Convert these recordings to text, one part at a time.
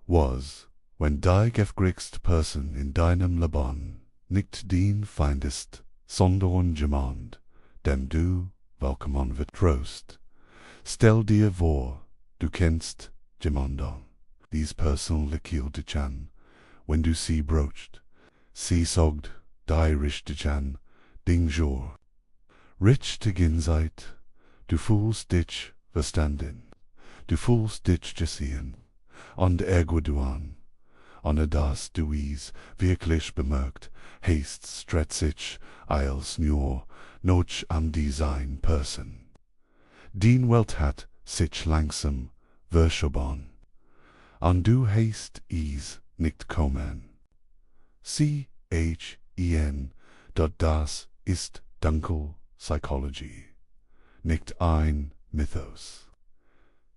was, wenn die gefrigst Person in deinem Leben nicht den findest, sondern jemand, dem du willkommen vertraust. Stell dir vor, du kennst jemanden. Dies Person lächelt dich an, wenn du sie brocht. Sie sagt, die richtig an, Ding Jour. Richtig seid, du fühlst dich verstanden, du fühlst dich gesehen, und du an. Und das du es wirklich bemerkt, heißt stressig als nur noch an diese Person. Die Welt hat sich langsam verschoben, und du heißt es nicht kommen. CHEN, das ist Dunkle Psychologie, nicht ein Mythos,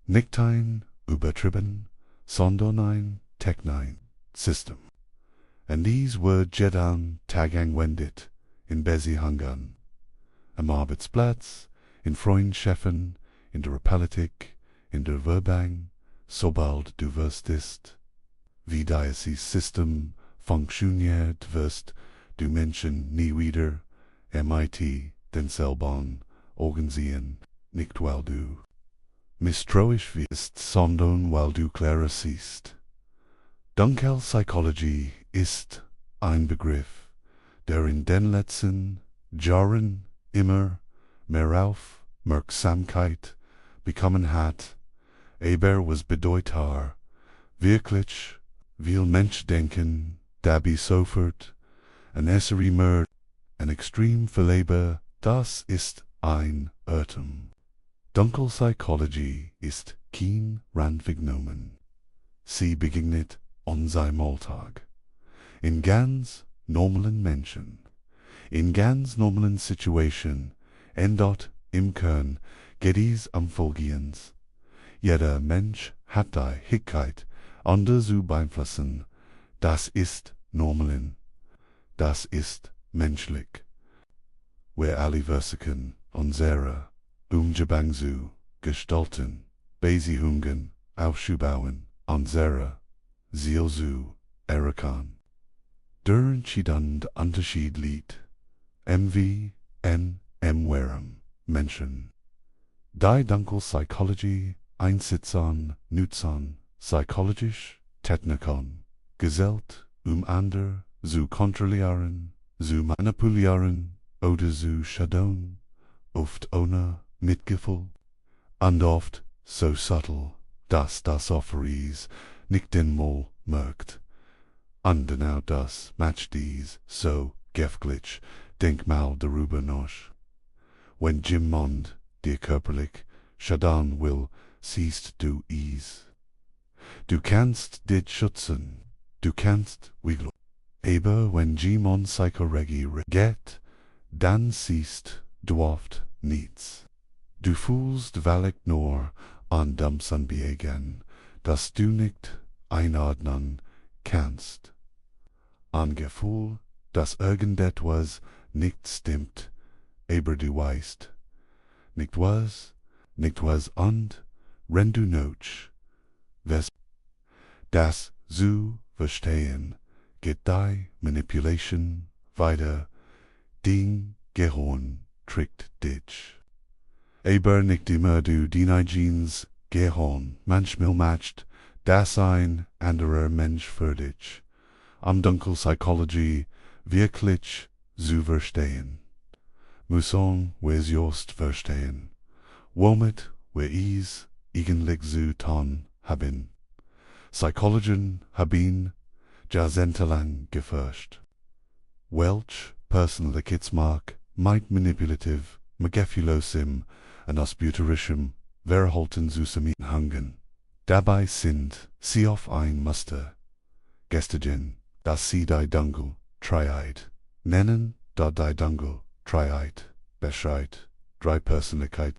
nicht ein übertrieben, sondern ein Technein System. Und dies wird jeden Tag angewendet in Beziehungen, am Arbeitsplatz, in Freundschaften, in der Politik, in der Werbung, sobald du wüsstest, wie dieses System funktioniert, wirst du Menschen nie wieder mit denselben Augen sehen, nicht weil du misstrauisch wirst, sondern weil du klarer siehst. Dunkle Psychologie ist ein Begriff, der in den letzten Jahren immer mehr Aufmerksamkeit bekommen hat, aber was bedeutet wirklich, will Mensch denken, dabei sofort, und es immer ein extrem verlebe, das ist ein Irrtum. Dunkle Psychologie ist kein Randphänomen. Sie begegnet unserem Alltag. In ganz normalen Menschen, in ganz normalen Situationen, und dort im Kern geht es Folgendes. Jeder Mensch hat die Fähigkeit, andere zu beeinflussen. Das ist normal. Das ist menschlich. Wir alle versuchen, unsere Umgebung zu gestalten, Beziehungen aufzubauen, unsere Ziel zu erreichen. Der entscheidende Unterschied liegt wie Warum, Menschen. Die Dunkle Psychologie einsetzen, nutzen, psychologisch Techniken, gesellt, andere zu kontrollieren, zu manipulieren oder zu schaden, oft ohne Mitgefühl, und oft so subtil, dass das Opfer es nicht einmal merkt. Und genau das macht dies so gefährlich. Denk mal darüber nach. Wenn jemand dir körperlich schaden will, siehst du es. Du kannst dich schützen, du kannst wiggeln. Aber wenn jemand reagiert, dann siehst du oft nichts. Du fühlst vielleicht nur an dem Anbewegen, das du nicht einordnen kannst. Ein Gefühl, dass irgendetwas nicht stimmt, aber du weißt nicht was, und wenn du noch weißt, das zu verstehen, geht die Manipulation weiter, dein Gehirn trickt dich. Aber nicht immer du dein eigenes Gehirn, manchmal macht das ein anderer Mensch für dich. Dunkle Psychologie wirklich zu verstehen. Müssen wir just verstehen, womit wir es eigentlich zu tun haben. Psychologen haben jahrzehntelang geforscht. Welch Persönlichkeitsmerk mit manipulativ, manipulosem und ausbeuterischem Verhalten zusammenhängen. Dabei sind sie auf ein Muster gestiegen, das sie die Dunkle Triad nennen, da die Dunkle Triad beschreibt drei Persönlichkeiten,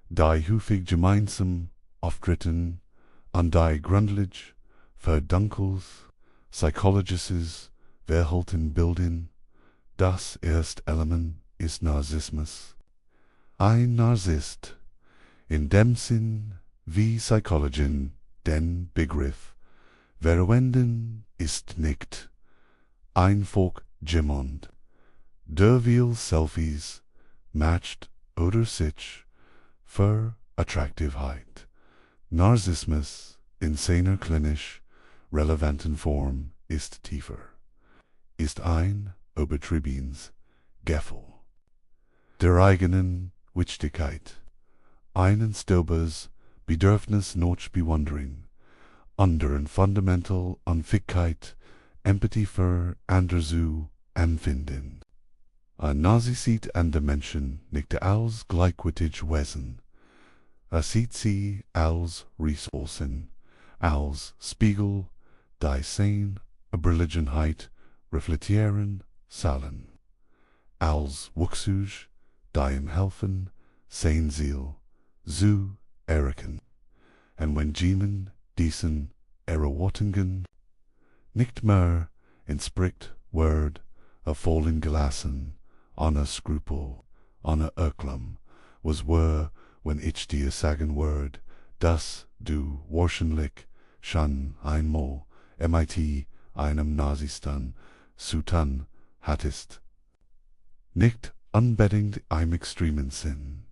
die häufig gemeinsam auftreten und die grundlegend für dunkles psychologisches Verhalten bilden. Das erste Element ist Narzissmus. Ein Narzisst, in dem Sinn, wie Psychologen den Begriff Verwenden ist nicht einfach jemand, der will Selfies matcht oder sich für Attraktivkeit, Narzissmus in seiner klinisch relevanten Form ist tiefer, ist ein übertriebenes Gefühl der eigenen Wichtigkeit, einen stilles Bedürfnis nach Bewunderung, anderen fundamental Unfähigkeit, Empathie für andere zu empfinden. Nazi sieht an den Menschen nicht als gleichwertig Wesen, sieht sie als Ressourcen, als Spiegel, die sein Überlegenheit reflektieren sollen, als Wuchsug, die ihm helfen, sein Ziel zu erreichen. Und wenn jemand diesen Erwartungen nicht mehr entspricht, wird fallen gelassen, ohne Skrupel, ohne Erklärung, was wenn ich dir sagen würde, dass du wahrscheinlich schon einmal mit einem Nazisten zu tun hattest. Nicht unbedingt im extremen Sinn.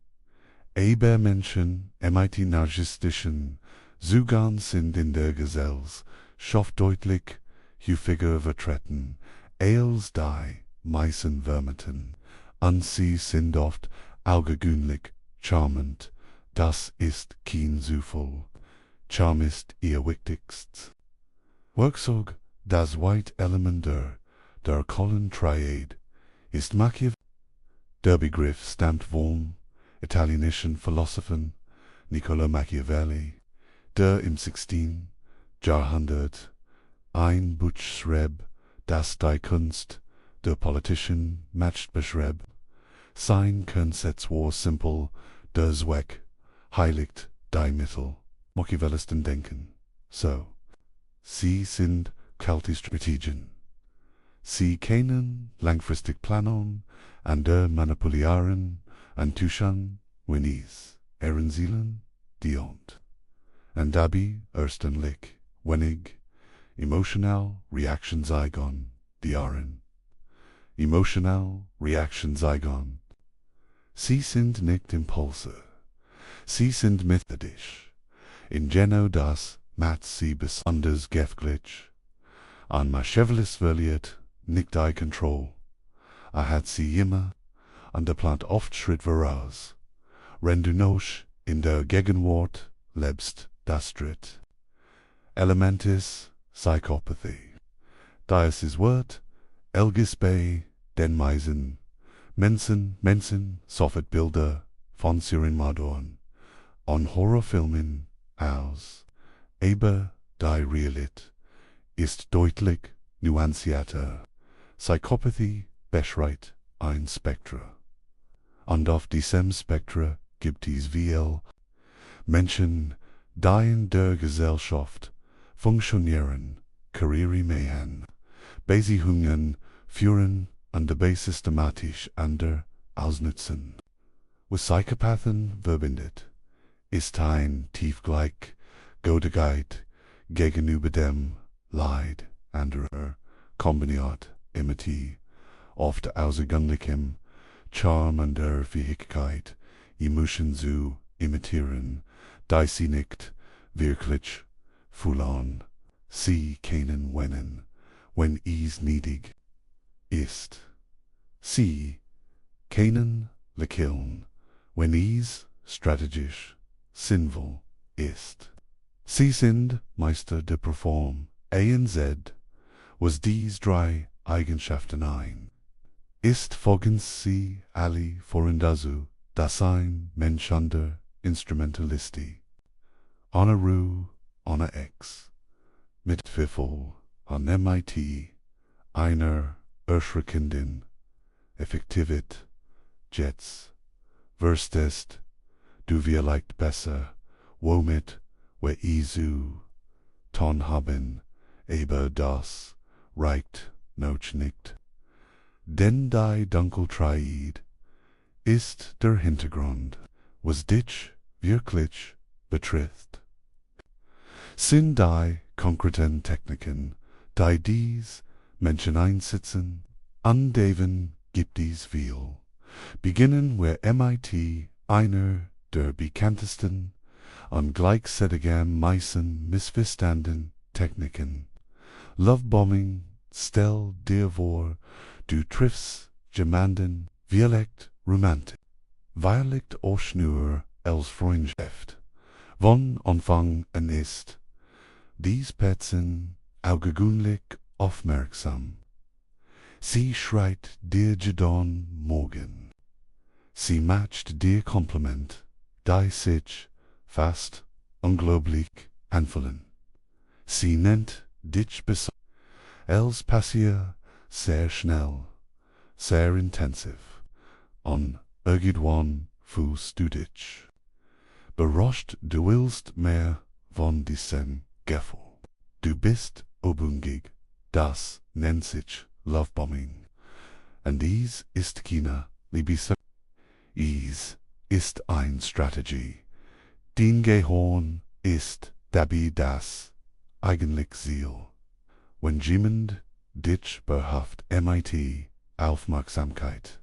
Aber Menschen mit narzisstischen Zügen sind in der Gesellschaft deutlich häufiger vertreten als die meisten Vermuten, und sie sind oft außergewöhnlich charmant. Das ist kein Zufall. Charme ist ihr wichtigstes Werkzeug. Das zweite Element der Kohlentriade ist Machiavelli. Der Begriff stammt vom italienischen Philosophen Niccolo Machiavelli, der im 16. Jahrhundert ein Buch schrieb, das die Kunst der politischen Macht beschrieb. Sein Konzept war simpel, der Zweck heiligt die Mittel. Machiavellisten denken so. Sie sind kalte Strategien. Sie kennen langfristig planen, andere manipulieren, und tuschen, wenn es ihren Zielen dient. Und dabei erstlich wenig emotional Reaction zeigen, dienen. Emotional Reaction zeigen. Sie sind nicht Impulse. Sie sind methodisch. In genau das macht sie besonders gefährlich. An Machiavelli verliert nicht die Kontrolle. Hat sie immer, und plant oft Schritt voraus. Wenn du noch in der Gegenwart lebst, das dritte Element ist Psychopathie. Das Wort Elgis bei den meisten Menschen sofort Bilder von Serienmördern und Horrorfilmen aus. Aber die Realität ist deutlich nuancierter. Psychopathie beschreibt ein Spektrum. Und auf diesem Spektrum gibt es viele Menschen, die in der Gesellschaft funktionieren, Karriere machen, Beziehungen führen und dabei systematisch andere ausnutzen. Was Psychopathen verbindet, ist ein Tiefgleichgültigkeit gegenüber dem Leid anderer, kombiniert mit oft außergewöhnlichem Charme und der Fähigkeit, Emotionen zu imitieren, die sie nicht wirklich fühlen. Sie können wenn es nötig ist. Sie können lächeln, wenn es strategisch sinnvoll ist. Sie sind Meister der Perform. ANZ was dies drei Eigenschaften ein. Ist folgen sie alle voran dazu, dass ein Mensch an der Instrumentalisti, ohne Ruhe, ohne Ex, mit Pfiffel an MIT, einer erschreckenden Effektivität, Jets, Verstehst, du vielleicht besser, womit wir Isu, Ton haben, aber das reicht noch nicht. Denn die Dunkle Psychologie ist der Hintergrund, was dich wirklich betrifft. Sind die konkreten Techniken, die dies Menschen einsetzen, an denen gibt es viel. Beginnen wir MIT, einer der bekanntesten und gleichzeitig am meisten missverstandenen Techniken. Lovebombing, stell dir vor, du triffst jemanden, vielleicht romantisch, vielleicht auch nur als Freundschaft. Von Anfang an ist dies Person augenblicklich aufmerksam. Sie schreit dir jeden Morgen. Sie macht dir Kompliment, die sich fast unglaublich anfühlen. Sie nennt dich besonders. Es passiert sehr schnell, sehr intensiv, und irgendwann fühlst du dich beruscht, du willst mehr von diesem Gefühl. Du bist abhängig, das nennt sich Lovebombing. Und dies ist keine Liebessache. Dies ist eine Strategie. Dein Gehirn ist dabei das eigentliche Ziel. Wenn jemand dich behaftet, MIT Aufmerksamkeit.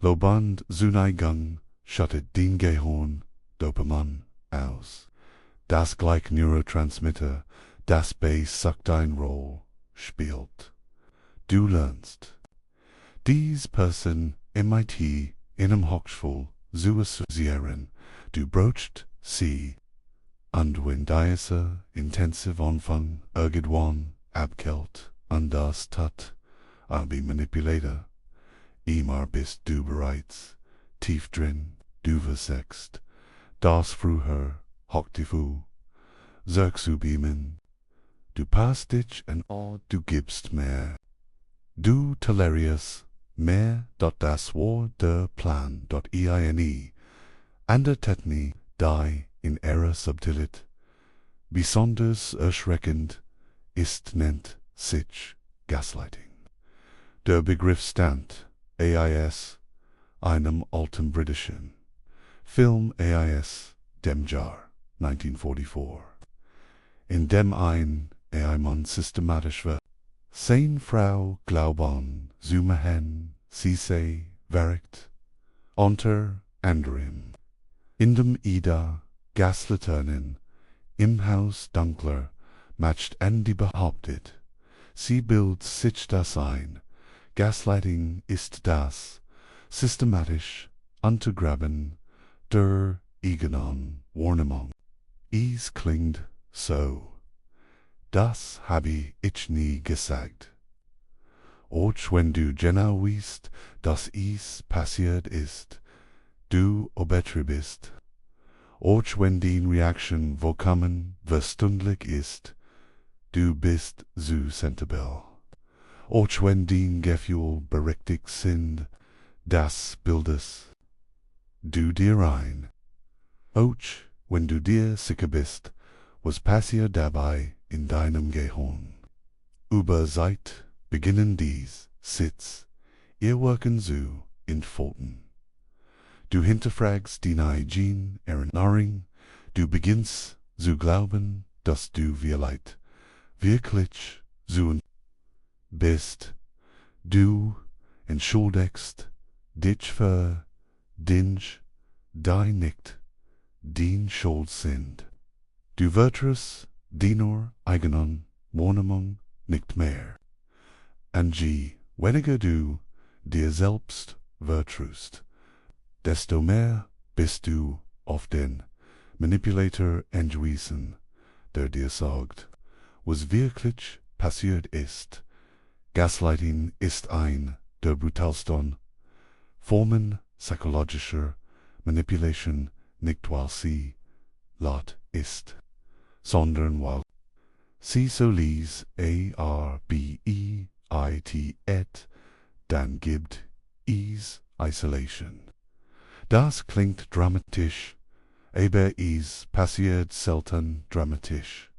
Lobend Zuneigung schüttet dein Gehirn Dopamin aus. Das gleich Neurotransmitter, das bei Sucht eine Rolle spielt. Du lernst dies Person MIT in einem Hochschul zu assoziieren. Du brauchst sie. Und wenn diese intensive Anfang irgendwann abkelt und das tut, wie Manipulator, immer bist du bereits tief drin, du versagst, das früher hochtifu, sagst du beamen, du passt dich an, du gibst mehr. Du tolerierst mehr, das war der Plan, eine andere Technik, die in ihrer Subtilität besonders erschreckend ist, nennt sich Gaslighting. Der Begriff stammt AIS, einem alten britischen Film AIS, dem Jahr 1944, in dem ein AI-Mann systematisch wird. Seine Frau glauben zu machen, sie sei verrückt, unter anderem, indem Ida Gaslaternen im Haus Dunkler matcht Andy behauptet, sie bildet sich das ein. Gaslighting ist das systematisch Untergraben der eigenen Wahrnehmung. Es klingt so. Das habe ich nie gesagt. Auch wenn du genau weißt, dass es passiert ist, du übertreibst. Auch wenn die Reaktion vollkommen verstündlich ist, du bist zu sensibel. Auch wenn die Gefühle berechtigt sind, das bildest du dir ein. Auch wenn du dir sicher bist, was passiert dabei in deinem Gehirn. Über Zeit beginnen dies Sitz, ihr Wirken zu entfalten. Du hinterfragst deine eigene Erinnerung, du beginnst zu glauben, dass du vielleicht wirklich so bist. Du entschuldigst dich für Dinge, die nicht dein Schuld sind. Du vertraust deiner eigenen Wahrnehmung nicht mehr. Und je weniger du dir selbst vertraust, desto mehr bist du auf den Manipulator angewiesen, der dir sagt, was wirklich passiert ist. Gaslighting ist ein der brutalsten Formen psychologischer Manipulation, nicht weil sie laut ist, sondern weil sie so lies arbeit, dann gibt es Isolation. Das klingt dramatisch, aber es passiert selten dramatisch.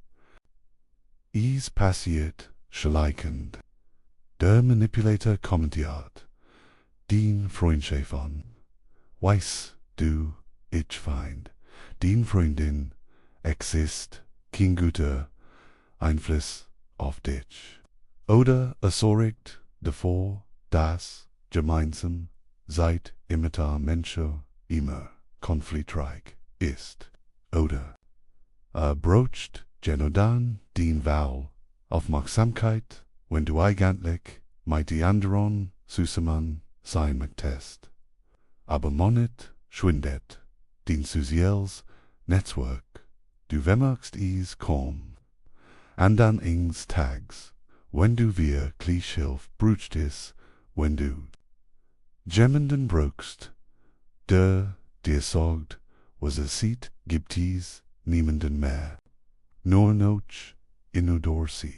Es passiert schleichend. Der Manipulator kommentiert den Freundschaft an. Weißt du, ich find, den Freundin exist kein guter Einfluss auf dich. Oder es sorgt davor, dass gemeinsam seid imiter Menschen immer konfliktreich ist. Oder brocht genodan den Wahl Aufmerksamkeit, wenn du eigentlich mit die anderen zusammen sein möchtest. Aber monet schwindet den soziales Netzwerk. Du vermerkst es kaum. Und dann eines Tages, wenn du wirklich Hilfe brauchtest, wenn du jemanden brauchst, der dir sagt, was es sieht, gibt es niemanden mehr. Nur noch inudor sie.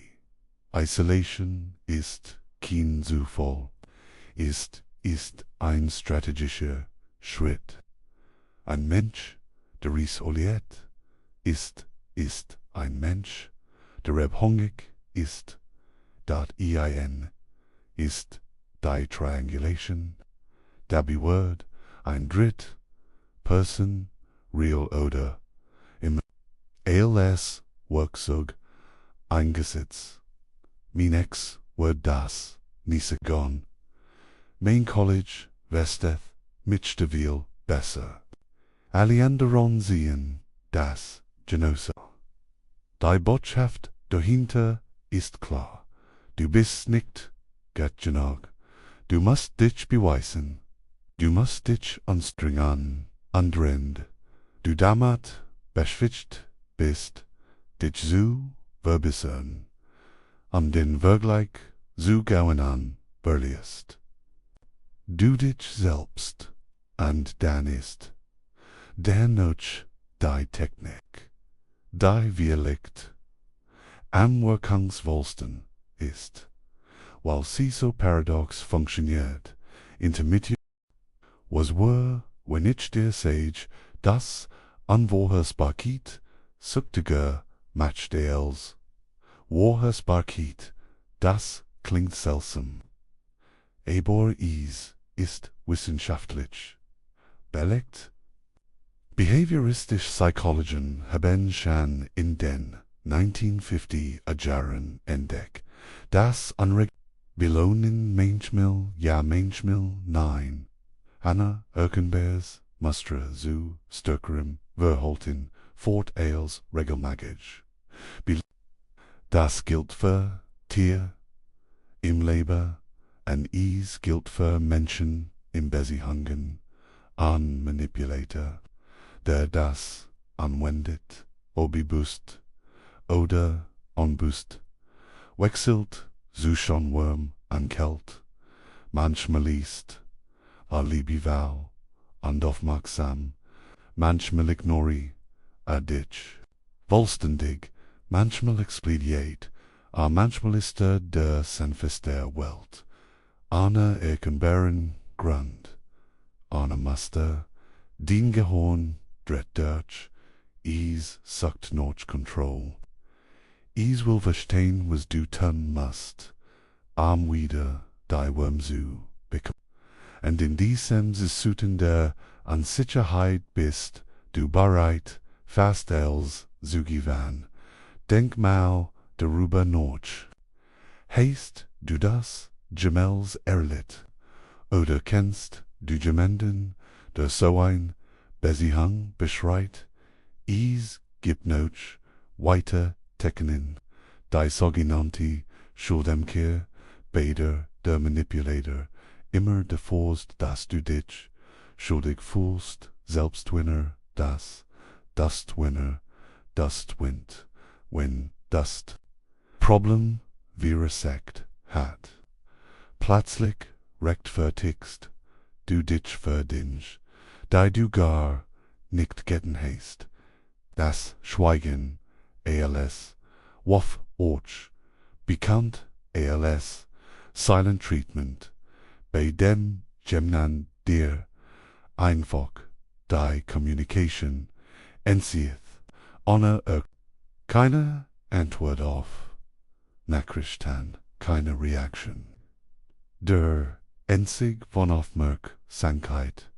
Isolation ist kein Zufall, ist ein strategischer Schritt. Ein Mensch, der isoliert ist ein Mensch, der abhängig ist. Dat EIN ist die Triangulation. Dabei wird ein Dritt Person, real oder im ALS Werkzeug eingesetzt. Mein Ex wird das nicht gone. Mein College westeth mit der viel besser. Alle anderen sehen das genauso. Die Botschaft dahinter ist klar. Du bist nicht gut genug. Du musst dich beweisen. Du musst dich anstrengen, andrend. Du damit beschwitzt bist, dich zu verbessern. Den wirklich zu gehen an verlierst. Du dich selbst, und dann ist der noch die Technik, die wirklich am wirkungsvollsten ist, weil sie so paradox funktioniert, intermittiert, was wenn ich dir sage, dass Unwohlhörsbarkeit süchtiger macht als Wohlhörsbarkeit, das klingt seltsam. Aber es ist wissenschaftlich belegt. Behavioristische Psychologien haben schon in den 1950er Jahren entdeckt, dass Belohnungen manchmal ja manchmal nein. Hannah Erkenbergs Mustra zu stärkerem Verhalten fort als regelmäßig. Das gilt für Tier im Leben und es gilt für Menschen im Beziehungen. Ein Manipulator, der das anwendet, ob bewusst oder unbewusst, wechselt zwischen warm und kalt. Manchmal ist liebevoll und aufmerksam, manchmal ignoriert dich. Vollständig, manchmal explodiert, manchmal ist der sanfteste Welt. Eine erkennbaren Grund, eine Muster, den Gehirn dreht durch, es sucht noch Kontrolle. Es will verstehen, was du tun musst, wieder die Wurm zu bekommen. Und in diesem Suchen der Unsicherheit bist du bereit, fast als zu gewinnen. Denk mal darüber nach. Heißt du das jemals erlebt? Oder kennst du jemanden, der so ein Beziehung beschreibt? Es gibt noch weiter Techniken, die sogenannte Schuldumkehr, bei der Manipulator immer davor, dass du dich schuldig fühlst, Selbstwinner, das Winner, das wint, wenn das Problem viresekt hat. Plötzlich rechtfertigst du dich für dich, da du gar nicht getten hast. Das Schweigen, ALS, Waff Orch, bekannt ALS, Silent Treatment, bei dem Gemnan dir einfach die Communication entzieht, ohne keine Antwort auf Nachrichten, keine Reaction. Der einzig von Aufmerksamkeit,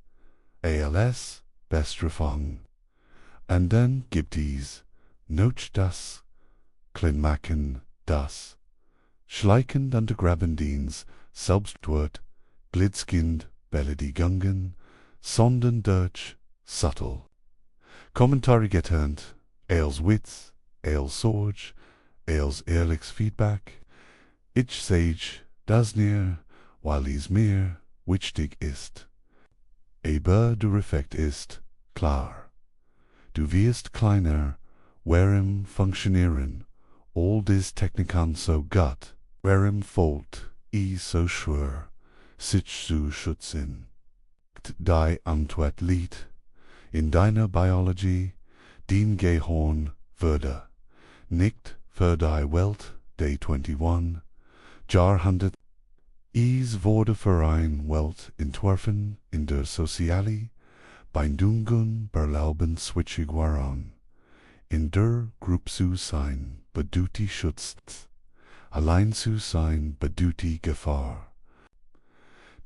ALS, Bestrafung. Und dann gibt es Noch das, Klinmachen das, schleichend untergraben diens, selbstwort, glitskind, beleidigungen, sondern durch, subtle. Kommentare geturnt, als wits, als sorge, als ehrliches Feedback. Ich sage das neer, weil es mir wichtig ist. Aber der Effekt ist klar. Du wirst kleiner, warum funktionieren all diese Techniken so gut, warum fällt es so schwer, sich zu schützen. Die Antwort liegt in deiner Biologie, dein Gehirn würde nicht für die Welt der 21 Jahrhundert. Es wurde für eine Welt entworfen, in der soziale Bindungen berlauben switchig waren, in der Gruppe zu sein bedeutet schützt, allein zu sein bedeutet Gefahr.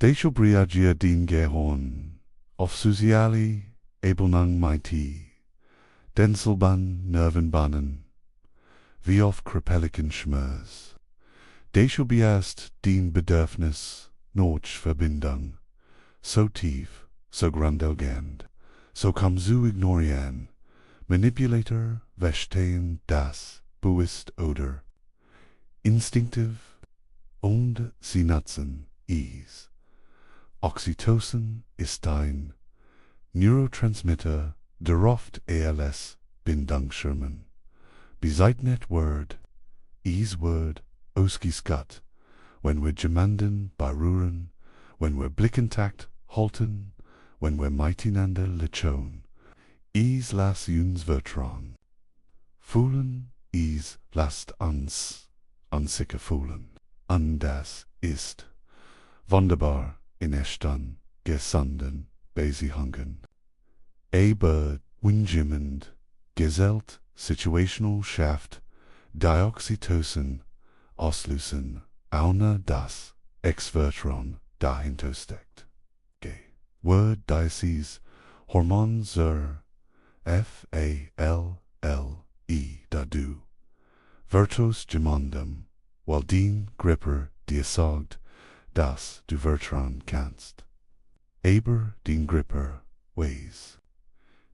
Deshalb reagiert dein Gehirn auf soziale Ebenen mighty, denselben Nervenbahnen wie auf krepeligen Schmerz. Deshalb ist dein Bedürfnis nach Verbindung so tief, so grundlegend, so kaum zu ignorieren. Manipulator verstehen das bewusst oder instinktiv und sie nutzen es. Oxytocin ist ein Neurotransmitter, der oft ALS Bindungsschirmen. Bezeichnet Word, es Word ausgescut, wenn wir jemanden berühren, wenn wir Blickkontakt halten, wenn wir miteinander lächeln. Es lässt uns vertrauen. Fühlen, es lässt uns unsicher fühlen. Und das ist wunderbar in echten, gesunden Beziehungen. Aber wenn jemand gesellt situational schafft, Dioxytocin auslösen, ohne dass Vertrauen dahinter steckt. Word dieses Hormon zur F-A-L-L-E dadu. Vertus gemandem, weil dein Gripper dir sagt, dass du vertrauen kannst. Aber dein Gripper weiß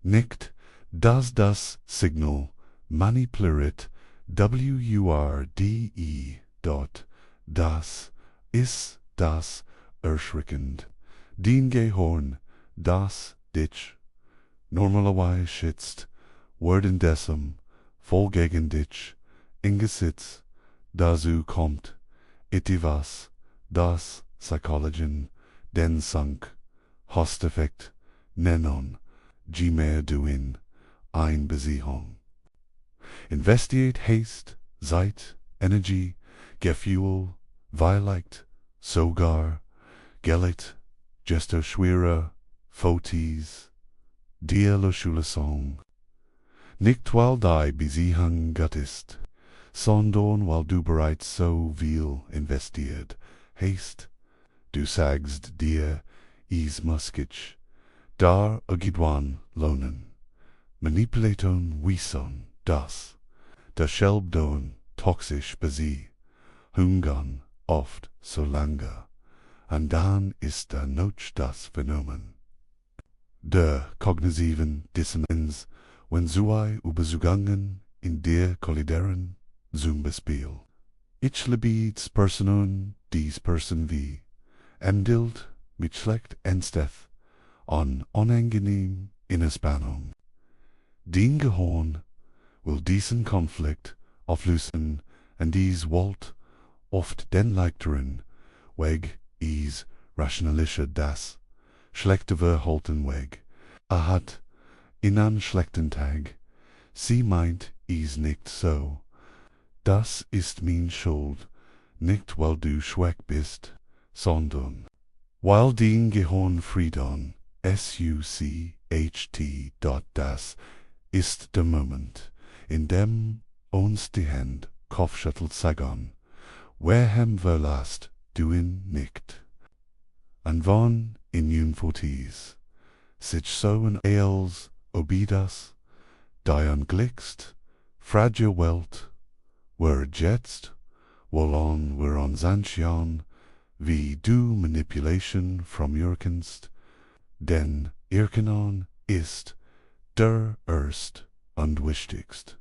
nicht, dass das Signal manipuliert W-U-R-D-E dort. Das ist das erschreckend. Dein Gehirn, das dich normalerweise schützt, wird indessen voll gegen dich eingesetzt. Dazu kommt etwas, das Psychologien den Sunk, Hosteffekt nennen, mehr du in ein Beziehung. Investiert heißt Zeit, Energie, Gefühl, vielleicht sogar Geld, desto schwerer Fotis, dir la Schulsong. Nicht weil die Beziehung gut ist, sondern weil du bereits so viel investiert hast. Du sagst dir, es muss sich da irgendwann lohnen. Manipulation wissen, dass dasselbe toxisch Beziehungen oft so lange, und dann ist da noch das Phänomen der kognitiven Dissonanz, wenn zwei Überzeugungen in dir kollidieren, zum Beispiel: Ich liebe Personen, dies Person wie, empfiehlt mit schlecht ernsthaft und unangenehm in der Spannung. Dein Gehirn will diesen Konflikt auflösen, und dies wollt oft den leichteren Weg is rationalischer das schlechte Verhalten weg. Hat in einen schlechten Tag, sie meint es nicht so. Das ist mein Schuld, nicht weil du schwach bist, sondern weil dein Gehirn Frieden, S-U-C-H-T. Das ist der Moment, in dem uns die Hand Kopfschüttelt sagen, warum verlasst du ihn nicht? Und wann in Jungfotis sich so ein als obidas, die anglickst, fragile Welt, wer jetzt, wollon wir uns anschauen, wie du Manipulation from kannst, denn erkennen ist der erst und wichtigst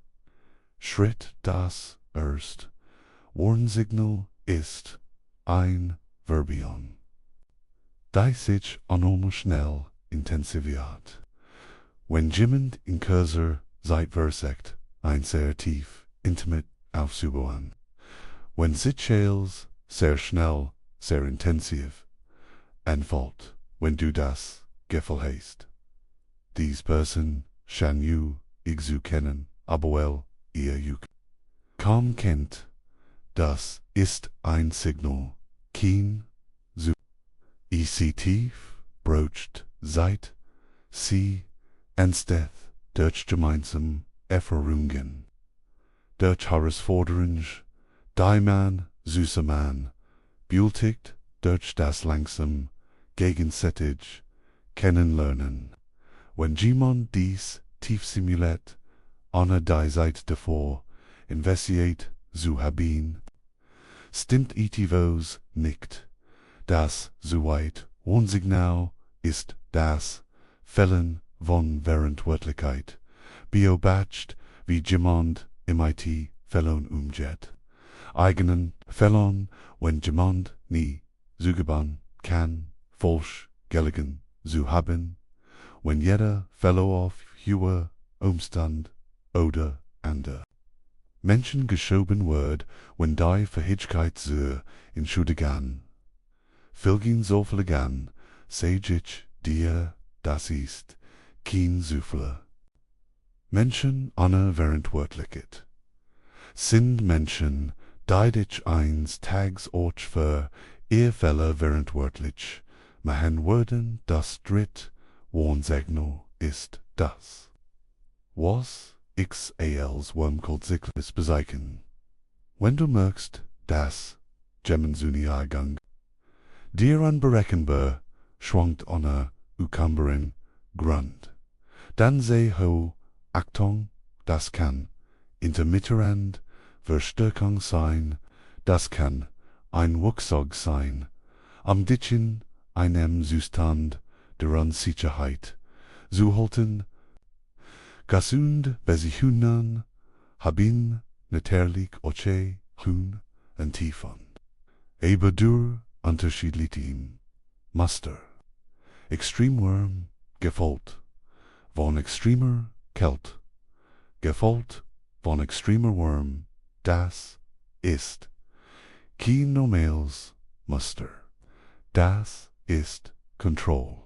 Schritt. Das erst Warnsignal ist ein Verbion, das sich enorm schnell intensiviert, wenn jemand in kurzer Zeit versagt, ein sehr tief, intimate aufzubauen, wenn sich als sehr schnell, sehr intensiv anfällt, wenn du das Gefühl hast, dies Person scheint you zu kennen, aber well, ihr you kaum kennt, das ist ein Signal, kein zu tief brocht seid, sie anstatt durch gemeinsam Erfahrungen, durch Herausforderung, die man süßer man bewältigt, durch das langsam gegenseitig kennenlernen. Wenn jemand dies tief simuliert, ohne die Zeit davor investiert zu haben, stimmt etwas nicht. Das so weit Warnsignal ist das Fällen von Verantwortlichkeit, beobachtet, wie jemand mit Fällen umgeht. Eigenen Fällen, wenn jemand nie zugeben kann, falsch gelegen zu haben, wenn jeder Fälle auf hoher Umstand oder andere Menschen geschoben wird, wenn die Fähigkeit zur Entschuldigung Filgin so fliegen, sag ich dir, das ist kein Zufall. Menschen ohne Verantwortlichkeit sind Menschen, die dich eines Tages auch für ihr Fälle verantwortlich machen würden. Das dritte Warnsignal ist das, was ich als wormkultziglis bezeichnen. Wenn du merkst, dass Gemensuniagang dir unberechenbar schwankt ohne ukamberen Grund, dann sei ho, Achtung, das kann intermitterend Verstärkung sein, das kann ein Wuchsog sein, am Ditchen einem Zustand der Unsicherheit zu halten, gesund Beziehungen haben natürlich auch Höhen und Tiefen, aber durch unterschiedlichem Muster. Extrem warm gefolgt von extremer Kälte, gefolgt von extremer Wärme, das ist kein normales Muster. Das ist Kontrolle.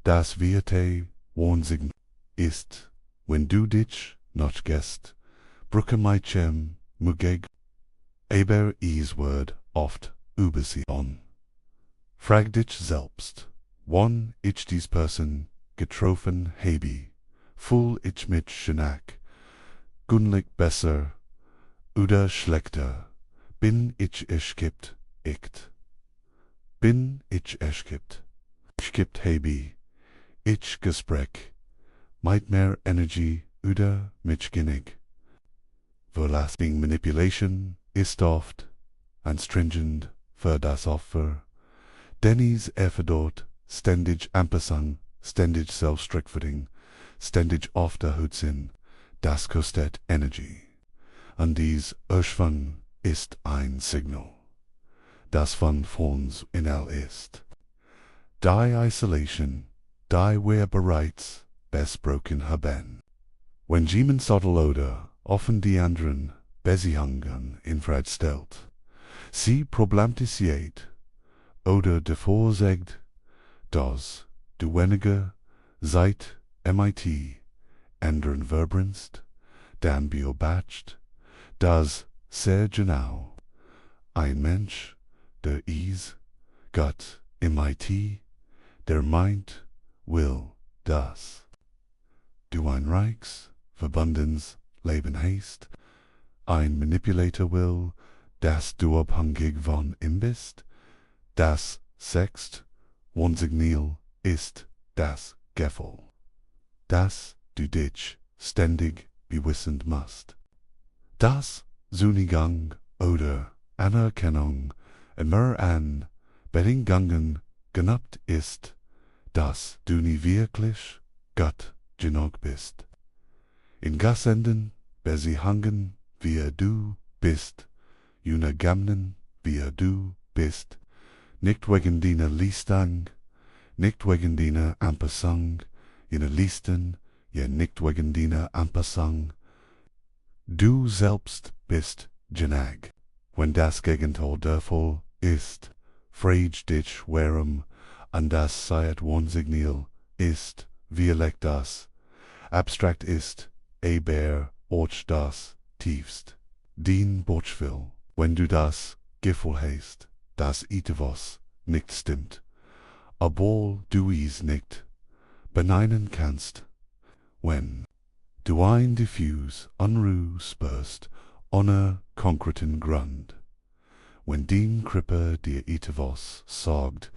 Das vierte Warnsignal ist, wenn du dich noch gehst, brücke meichem mugeg, aber es wird oft übersehen. Frag dich selbst, wann ich dies Person getroffen habe, fühl ich mich schnack, gunlich besser oder schlechter, bin ich gibt, echt. Bin ich gibt habe, ich Gespräch, mit mehr Energie oder mich genig. Verlasting Manipulation ist oft anstrengend für das Opfer, denn es erfordert ständig Anpassung, ständig Selbstrechtfertigung, ständig auf der Hut sein, das kostet Energie. Und dies Erschwung ist ein Signal, das von uns inal ist. Die Isolation, die wir bereits besprochen haben. Wenn jemand subtle oder offen die anderen Beziehungen in Frage stellt, sie problematisiert oder davor sagt, dass du weniger Zeit mit anderen verbringst, dann beobachtet, dass sehr genau ein Mensch, der is, Gott mit, der meint, will, dass du ein reichs, verbundenes Leben hast, ein Manipulator will, dass du abhängig von ihm bist, das sechste Warnsignal ist das Gefühl, dass du dich ständig bewissen musst. Das Sunigang oder Anerkennung immer an Bedingungen genappt ist, dass du nie wirklich Gott genug bist. In Gassenden besihangen, wie du bist, jene Gamnen, wie du bist, nicht wegen deiner Leistung, nicht wegen deiner Anpassung, jene Listen, ja nicht wegen deiner Anpassung. Du selbst bist genug. Wenn das Gegenteil davon ist, frag dich warum, und das seit Signal ist, wirklich das abstrakt ist, aber auch das tiefst. Dein Botschwill, wenn du das Gefühl hast, dass etwas nicht stimmt, obwohl du es nicht benennen kannst, wenn du ein diffus Unruhe spürst, ohne konkreten Grund, wenn dein Körper dir etwas sagt,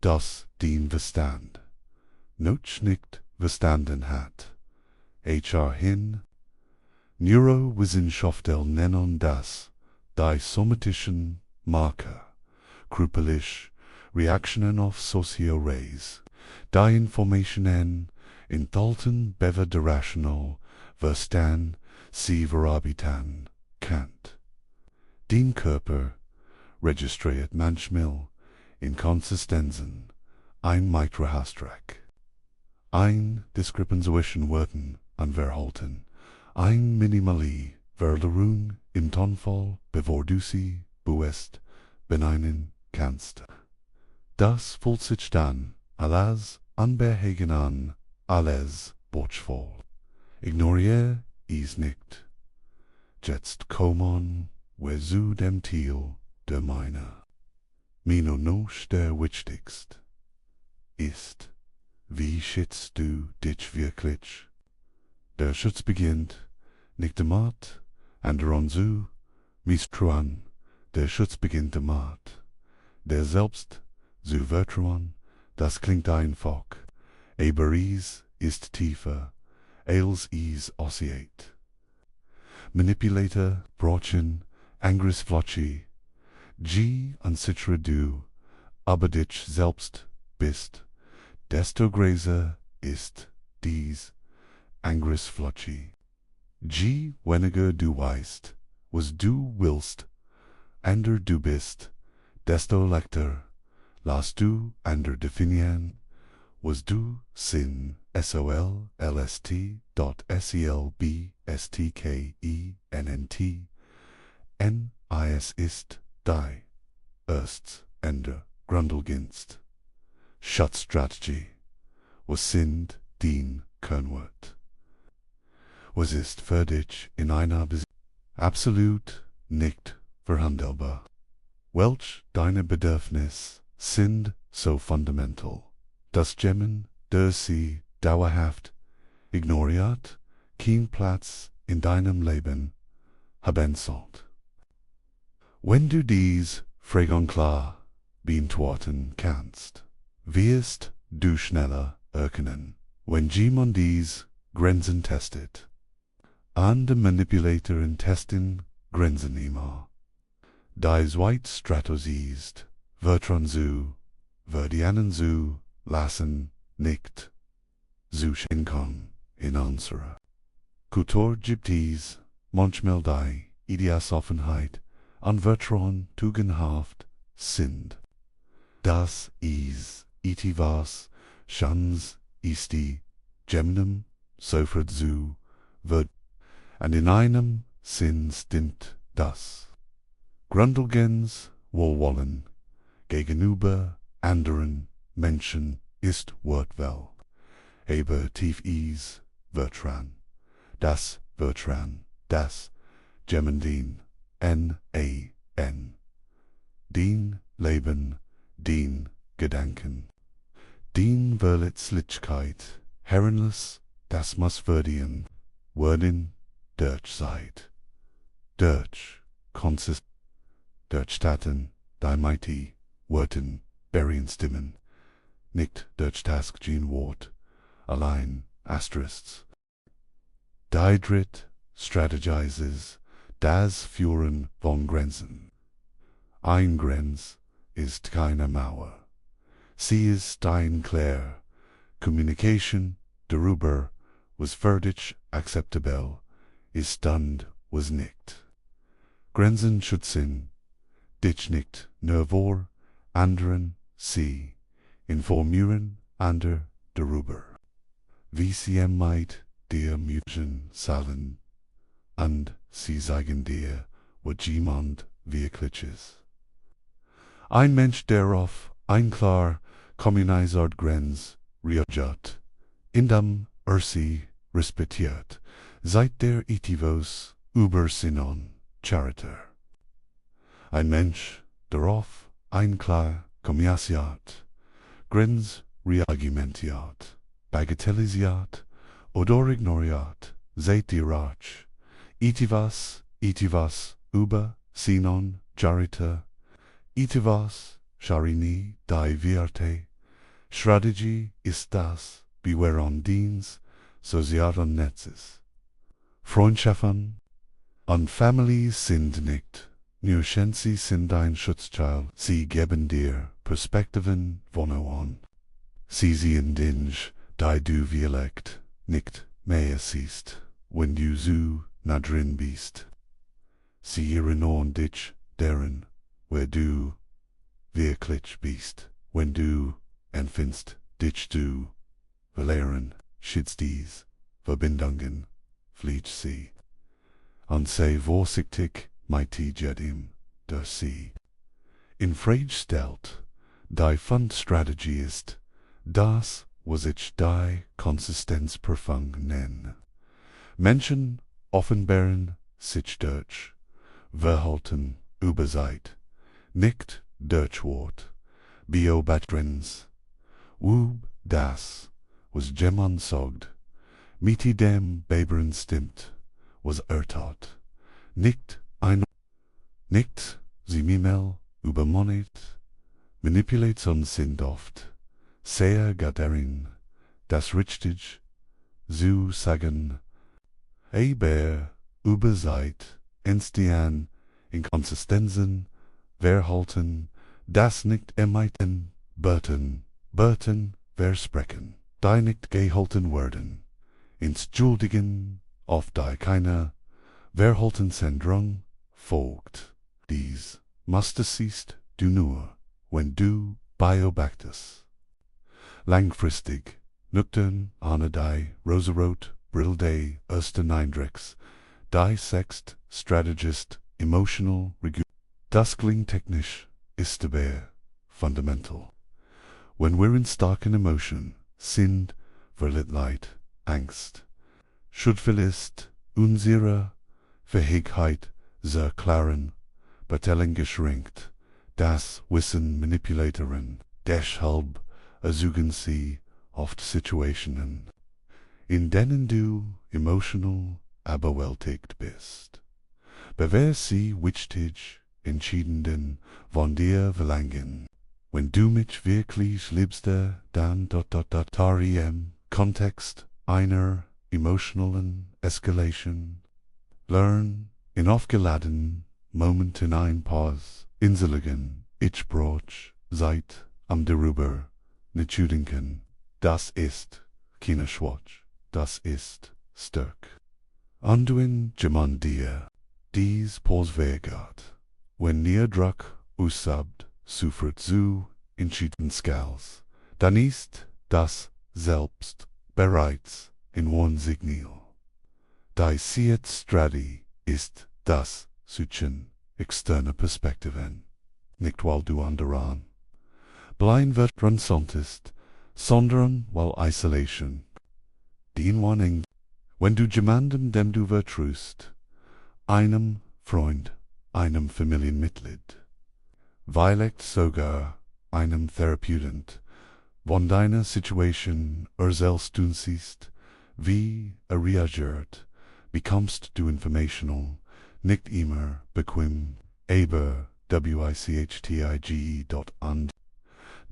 das dein Verstand noch nicht verstanden hat. Hin Neurowissenschaftler nennen das die somatischen Marker, körperlich Reaktionen auf Socio-Rays, die Informationen enthalten bewe der rational Verstand sie verarbeiten kannt. Dein Körper registriert manchmal Inkonsistenzen, ein Mikrohastrek, ein Diskrepanz zwischen Worten und Verhalten, ein minimale Veränderung im Tonfall, bevor du sie bewusst benennen kannst. Das fühlt sich dann alles unbehagen an, alles botschvoll. Ignoriere es nicht. Jetzt kommen wir zu dem Ziel der Meine. Mino noch der wichtigst ist, wie schützt du dich wirklich? Der Schutz beginnt nicht damit, anderen zu misstrauen. Der Schutz beginnt damit, der selbst zu vertrauen. Das klingt einfach, aber es ist tiefer, als es aussieht. Manipulator brauchen Angriffsfläche, und sicher du aber dich selbst bist, desto größer ist dies Angriffsfläche. Je weniger du weißt, was du willst, ander du bist, desto leichter lässt du ander definieren, was du sind. SOLST.SELBSTKENNT ist die erst Ende Grundlegendst. Schutzstrategie. Was sind dein Kernwort? Was ist für dich in einer Beziehung absolut nicht verhandelbar? Welch deine Bedürfnisse sind so fundamental, dass jemand, der sie dauerhaft ignoriert, keinen Platz in deinem Leben haben sollte. Wenn du dies Fragen klar beantworten kannst, wirst du schneller erkennen, wenn jemand dies Grenzen testet. An de Manipulatoren testen Grenzen immer. Dies weit Strategies vertrauen zu, verdienen zu lassen nicht zu schenken in unserer Kultur gibt es manchmal die Ideasoffenheit an Vertrauen tugendhaft sind. Das ist etwas Schans ist die Gemnem sofort zu wird, und in einem Sinn stimmt das. Grundlegens Wohlwollen gegenüber anderen Menschen ist wortwell, aber tief ist Vertrauen. Das Vertrauen, das Gemendien, N-A-N. Den Leben, den Gedanken, den Verletzlichkeit, herrenlos, das muss verdienen, worden, durch Zeit, durch Konsist, durch Taten, die mighty, Worten, Stimmen, nicht durch das Wort, allein Asterisks. Die dritt strategizes, Das Führen von Grenzen. Ein Grenz ist keine Mauer. Sie ist ein Klär. Communication darüber, was für dich akzeptabel ist und was nicht. Grenzen schützen dich nicht nur vor anderen, sie informieren andere darüber, wie sie mit dir umgehen sollen, und sie sagen dir, was jemand wirklich ist. Ein Mensch, der auf ein klar kommuniziert Grenz reagiert, indem sie respektiert, seit der Ethos über Sinnen Chariter. Ein Mensch, der auf ein klar kommuniziert, Grenz reargumentiert, bagatellisiert oder ignoriert, seit die Ratsch, Ethos über Sinnen Chariter, Ethos Charini die Vierte, Strategie ist das Bewahren Dienst sozialen Netzes. Freundschaften und Families sind nicht nur sie sind ein Schutzschild, sie geben dir Perspektiven von an. Sie sehen dich, die du vielleicht nicht mehr siehst, wenn du so nah drin bist. Sie erinnern dich daran, wer du wirklich bist, wenn du anfängst, dich zu verlieren, schützt dies Verbindungen, flieht sie. Und sei vorsichtig mit jedem, der sie in Frage stellt. Die Fundstrategie ist, das, was ich die Konsistenzprüfung nenne. Menschen offenbaren sich durch Verhalten überseit, nicht durch Wort, Beobachtens, das, was jemand sagt, mit dem Beberen stimmt, was tat, nicht sie mimel übermonnet, Manipulation sind oft sehr gut darin, das richtig zu sagen, aber überseit entstehen Inkonsistenzen, Verhalten, das nicht ermeiden, Burten, versprechen, die nicht gehalten werden, entschuldigen, auf die keine Verhaltensänderung folgt. Dies siehst du nur, wenn du beobachtest. Langfristig, nüchtern, ohne die rosarot Brille des ersten Eindrucks, die Sext Strategist Emotional Regu. Das klingt technisch, ist aber fundamental. Wenn wir in starken Emotionen sind, Verliebtheit, Angst, Schuldverlust, unsere Fähigkeit zu erklären, Betelling geschränkt, das Wissen Manipulatoren, deshalb ersuchen sie oft Situationen, in denen du emotional überwältigt bist. Bewehr sie wichtig entschieden von dir verlangen. Wenn du mich wirklich liebst, dann im Kontext einer emotionalen Escalation. Lern in aufgeladenen Momenten ein Pause, inseligen, ich brauch Zeit am darüber nachdenken. Das ist keine Schwach, das ist stark. Und wenn jemand dir dies Pause weigert, wenn Niedruck ausübt, sofort zu entschieden skals, dann ist das selbst bereits in Warnsignal. Die Strategie ist das Suchen externer Perspektiven, nicht weil du anderen blind wird solltest, sondern weil Isolation. Die Inwarnung, wenn du jemandem, dem du vertraust, einem Freund, einem Familienmitglied, vielleicht sogar einem Therapeuten, von deiner Situation selbst tun siehst, wie reagiert, bekommst du informational, nicht immer bequem, aber wichtig.und.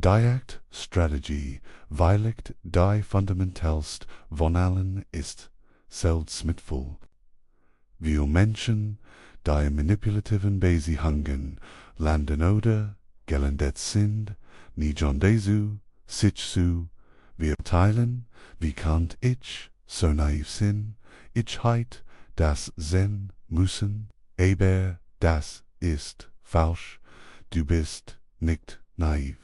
Die Strategie, weiligt die fundamentalst von allen ist, selbstmitvoll. Wir Menschen, die manipulativen Beziehungen landen oder gelandet sind, nicht an desu, sich zu, wir teilen, wie kann ich so naiv sein, ich heit, das sein müssen, aber das ist falsch, du bist nicht naiv.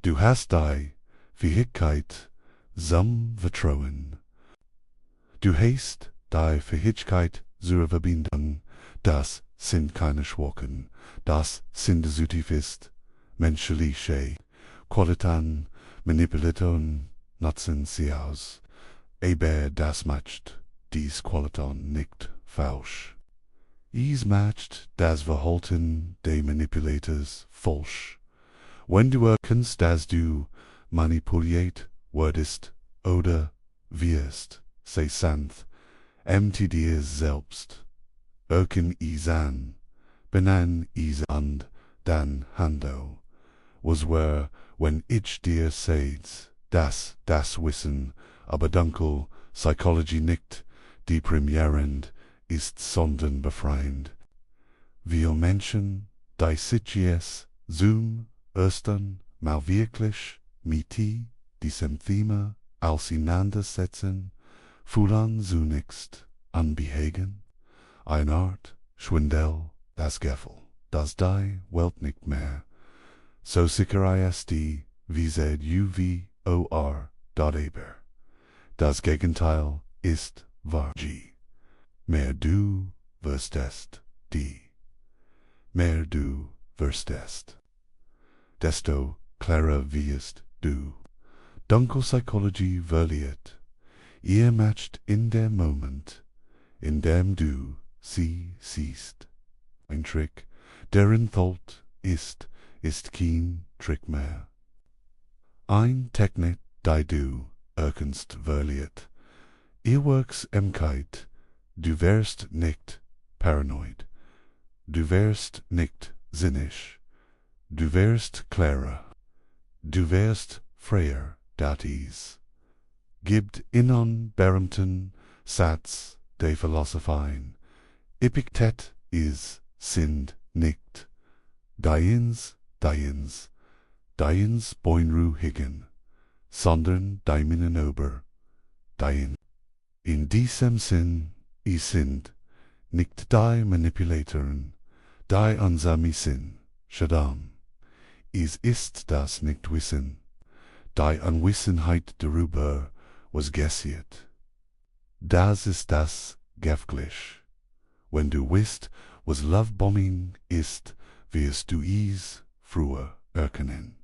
Du hast die Fähigkeit zum Vertrauen. Du hast die Fähigkeit zur Verbindung. Das sind keine Schwächen, das sind zutiefst menschliche Qualitäten, Manipulation nutzen sie aus. Aber das macht dies Qualitäten nicht falsch. Es macht das Verhalten des Manipulators falsch. Wenn du erkennst, dass du manipuliert wurdest oder wirst, sei sanft, zu dir selbst. Erkenn es an, benenn es und dann handel. Was wär, wenn ich dir sagt, dass das Wissen aber Dunkle Psychologie nicht deprimierend ist, sondern befreiend. Wir Menschen, die sich zum ersten Mal wirklich mit diesem Thema auseinandersetzen, fühlen zunächst Unbehagen, eine Art Schwindel, das Gefühl, dass die Welt nicht mehr so sicher ist, wie sie vor. Aber das Gegenteil ist wahr. Je mehr du verstehst, mehr du verstehst, desto klarer wirst du. Dunkle Psychologie verliert. Ihr matcht in dem Moment, in dem du sie siehst. Ein Trick, der entfällt ist kein Trick mehr. Ein Technik, die du erkennst, verliert. Ihr Wirksamkeit, du wirst nicht paranoid, du wirst nicht sinnisch, du wirst klarer, du wirst freier, dat is. Gibt innern berühmten Satz der Philosophien. Epiktet sind nicht deins beunruhigen, sondern deinen ober, dein. In diesem Sinn, sind nicht die Manipulatoren, die ansami sind, Shaddam. Ist das nicht Wissen, die Unwissenheit darüber, was geschieht. Das ist das gefährlich. Wenn du weißt, was Lovebombing ist, wirst du es früher erkennen.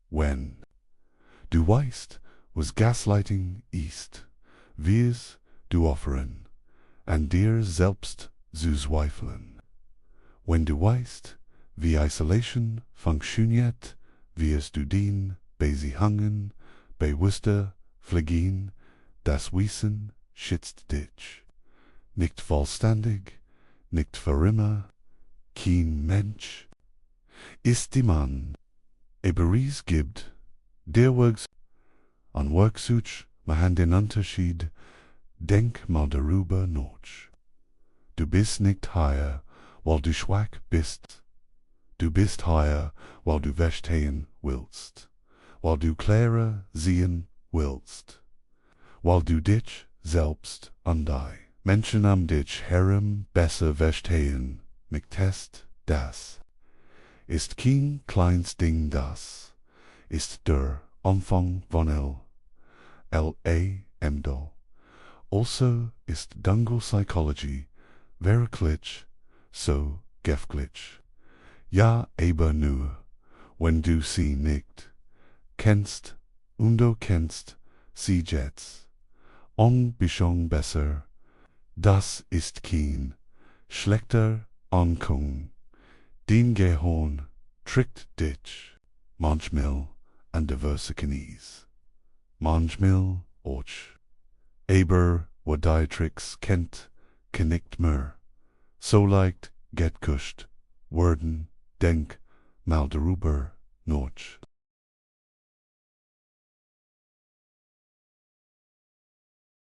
Wenn du weißt, was Gaslighting ist, wirst du aufhören, an dir selbst zu zweifeln. Wenn du weißt, wie Isolation funktioniert, wirst du den Beziehungen bewusster pflegen. Das Wissen schützt dich. Nicht vollständig, nicht für immer. Kein Mensch ist die Mann, aber es gibt der Works an Worksuch machen den Unterschied. Denk mal darüber nach. Du bist nicht hier, weil du schwach bist. Du bist hier, weil du verstehen willst, weil du klarer sehen willst, weil du dich selbst und die Menschen um dich herum besser verstehen möchtest. Das ist kein kleines Ding, das ist der Anfang von LAMD. Also ist Dunkle Psychologie wirklich so gefährlich. Ja, aber nur, wenn du sie nicht kennst, und du kennst sie jetzt. Und bisschen besser. Das ist kein schlechter Ankung. Den Gehirn trickt dich manchmal an diverse Knies. Manchmal auch. Aber wo die Tricks kennt, nicht mehr. So leicht get kuscht, worden, denk mal darüber nach.